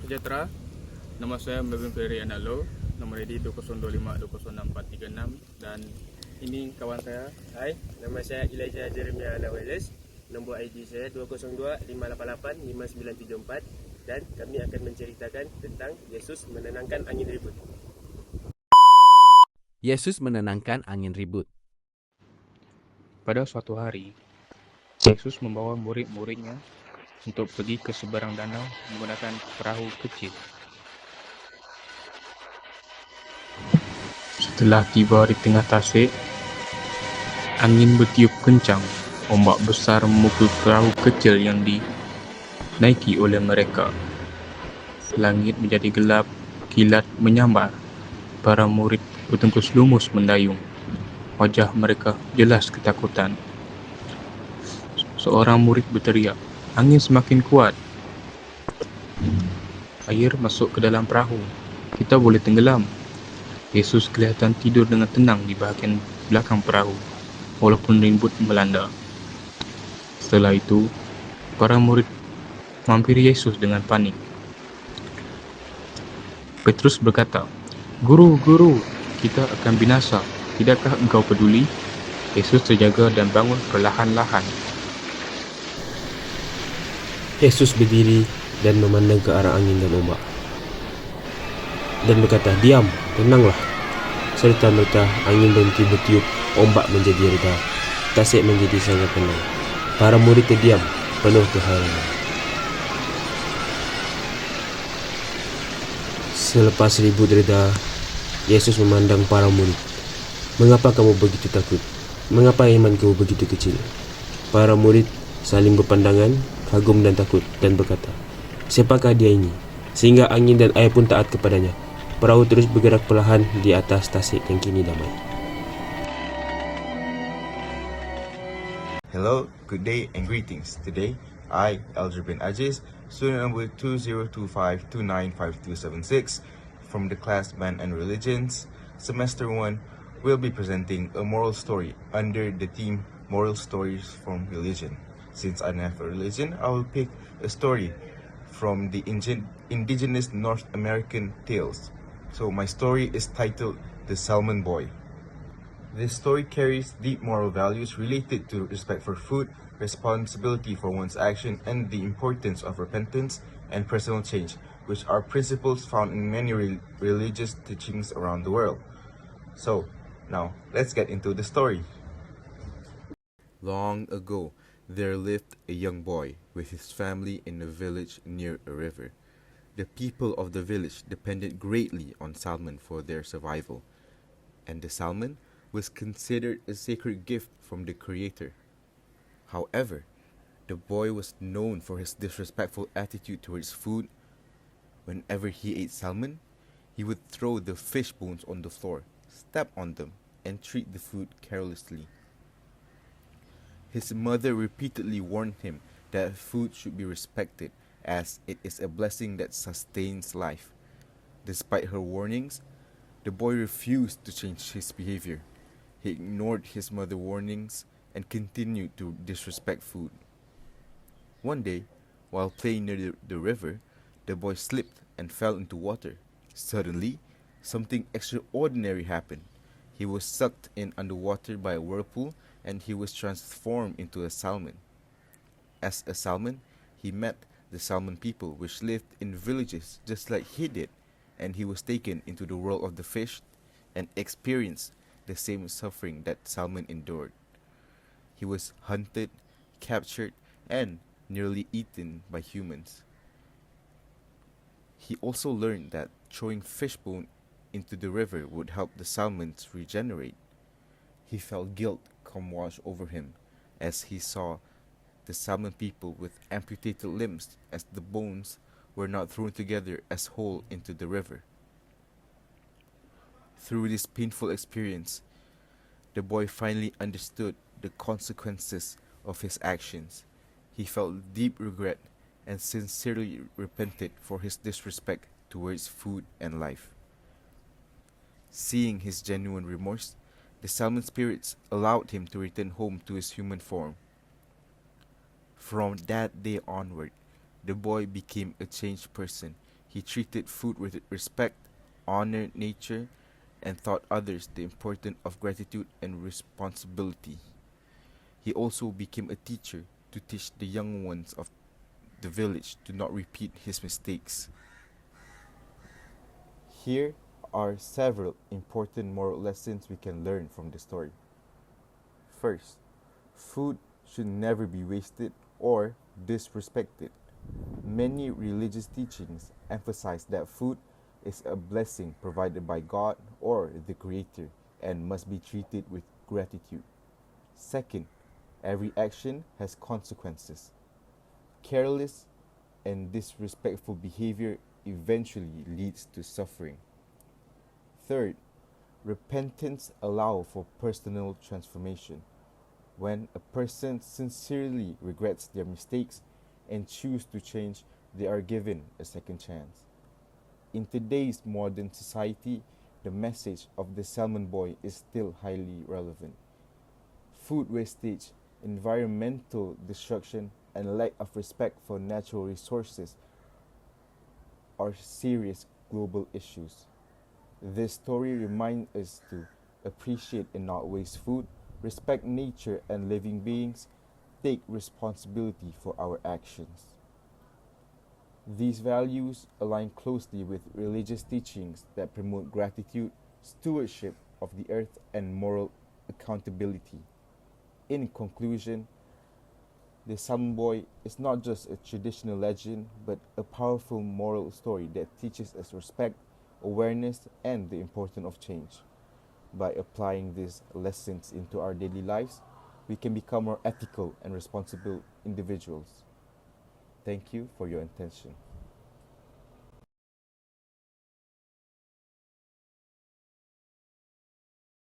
sejahtera. Nama saya Melvin Ferry Analo. Nombor ID 2025206436 dan ini kawan saya. Hai, nama saya Elijah Jeremiah Nawales. Nombor ID saya 202-588-5974 dan kami akan menceritakan tentang Yesus menenangkan angin ribut. Yesus menenangkan angin ribut. Pada suatu hari, Yesus membawa murid-muridnya untuk pergi ke seberang danau menggunakan perahu kecil. Setelah tiba di tengah tasik, angin bertiup kencang. Ombak besar memukul perahu kecil yang dinaiki oleh mereka. Langit menjadi gelap, kilat menyambar. Para murid bertungkus lumus mendayung. Wajah mereka jelas ketakutan. Seorang murid berteriak, "Angin semakin kuat. Air masuk ke dalam perahu. Kita boleh tenggelam." Yesus kelihatan tidur dengan tenang di bahagian belakang perahu, walaupun ribut melanda. Setelah itu, para murid menghampiri Yesus dengan panik. Petrus berkata, "Guru, Guru, kita akan binasa. Tidakkah engkau peduli?" Yesus terjaga dan bangun perlahan-lahan. Yesus berdiri dan memandang ke arah angin dan ombak dan berkata, "Diam, tenanglah." Serta-merta angin berhenti bertiup, ombak menjadi reda, tasik menjadi sangat tenang. Para murid terdiam, penuh keheranan. Selepas ribut reda, Yesus memandang para murid. "Mengapa kamu begitu takut? Mengapa iman kamu begitu kecil?" Para murid saling berpandangan, kagum dan takut, dan berkata, "Siapakah dia ini, sehingga angin dan air pun taat kepadanya?" Perahu terus bergerak perlahan di atas tasik yang kini damai. Hello, good day and greetings. Today, I, Elder bin Aziz, student number 2025295276 from the class Man and Religions, semester 1, will be presenting a moral story under the theme Moral Stories from Religion. Since I have a religion, I will pick a story from the indigenous North American tales. So my story is titled The Salmon Boy. This story carries deep moral values related to respect for food, responsibility for one's action, and the importance of repentance and personal change, which are principles found in many religious teachings around the world. So, now, let's get into the story. Long ago, there lived a young boy with his family in a village near a river. The people of the village depended greatly on salmon for their survival, and the salmon was considered a sacred gift from the Creator. However, the boy was known for his disrespectful attitude towards food. Whenever he ate salmon, he would throw the fish bones on the floor, step on them, and treat the food carelessly. His mother repeatedly warned him that food should be respected, as it is a blessing that sustains life. Despite her warnings, the boy refused to change his behavior. He ignored his mother's warnings and continued to disrespect food. One day, while playing near the river, the boy slipped and fell into water. Suddenly, something extraordinary happened. He was sucked in underwater by a whirlpool and he was transformed into a salmon. As a salmon, he met the salmon people, which lived in villages just like he did, and he was taken into the world of the fish and experienced the same suffering that salmon endured. He was hunted, captured, and nearly eaten by humans. He also learned that throwing fish bone into the river would help the salmons regenerate. He felt guilt come wash over him as he saw the salmon people with amputated limbs, as the bones were not thrown together as whole into the river. Through this painful experience, the boy finally understood the consequences of his actions. He felt deep regret and sincerely repented for his disrespect towards food and life. Seeing his genuine remorse, the salmon spirits allowed him to return home to his human form. From that day onward, the boy became a changed person. He treated food with respect, honored nature, and taught others the importance of gratitude and responsibility. He also became a teacher to teach the young ones of the village to not repeat his mistakes. Here are several important moral lessons we can learn from the story. First, food should never be wasted or disrespected. Many religious teachings emphasize that food is a blessing provided by God or the Creator and must be treated with gratitude. Second, every action has consequences. Careless and disrespectful behavior eventually leads to suffering. Third, repentance allows for personal transformation. When a person sincerely regrets their mistakes and choose to change, they are given a second chance. In today's modern society, the message of the Salmon Boy is still highly relevant. Food wastage, environmental destruction, and lack of respect for natural resources are serious global issues. This story reminds us to appreciate and not waste food, respect nature and living beings, take responsibility for our actions. These values align closely with religious teachings that promote gratitude, stewardship of the earth, and moral accountability. In conclusion, the Salmon Boy is not just a traditional legend, but a powerful moral story that teaches us respect, awareness, and the importance of change. By applying these lessons into our daily lives, we can become more ethical and responsible individuals. Thank you for your attention.